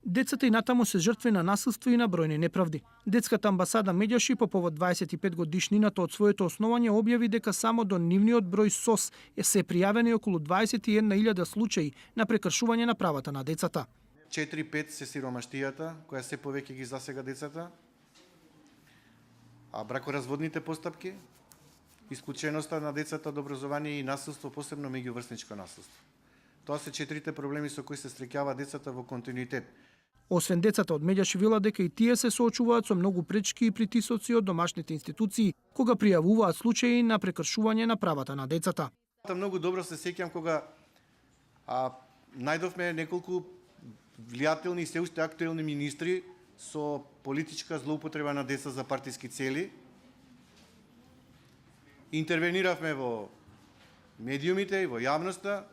Децата и натаму се жртви на насилство и на бројни неправди. Детската амбасада Медјаши по повод 25 годишнината од своето основање објави дека само до нивниот број СОС се пријавени околу 21.000 случаи на прекршување на правата на децата. 4-5 се сиромаштијата, која се повеќе ги засега децата, а бракоразводните постапки, исклученоста на децата од образование и насилство, посебно меѓуврсничко насилство. Тоа се 4 проблеми со кои се среќава децата во континуитет. Освен децата од Медјаши вела дека и тие се соочуваат со многу пречки и притисоци од домашните институции кога пријавуваат случаи на прекршување на правата на децата. Многу добро се сеќам кога најдовме неколку влијателни и се уште актуелни министри со политичка злоупотреба на деца за партиски цели. Интервениравме во медиумите и во јавноста.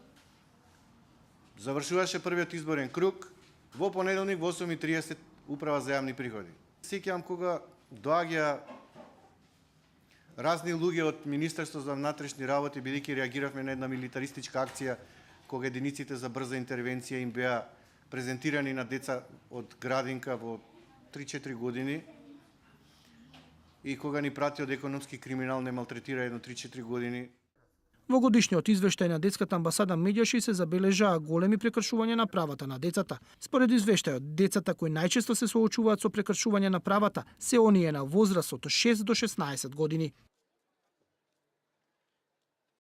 Завршуваше првиот изборен круг. Во понеделник во 8:30 Управа за јавни приходи. Сеќавам кога доаѓа разни луѓе од Министерството за внатрешни работи, бидејќи реагиравме на една милитаристичка акција кога единиците за брза интервенција им беа презентирани на деца од градинка во 3-4 години и кога ни прати од економски криминал не малтретира едно 3-4 години. Во годишниот извештај на детската амбасада Медјаши се забележаа големи прекршувања на правата на децата. Според извештајот, децата кои најчесто се соочуваат со прекршување на правата се оние на возраст од 6 до 16 години.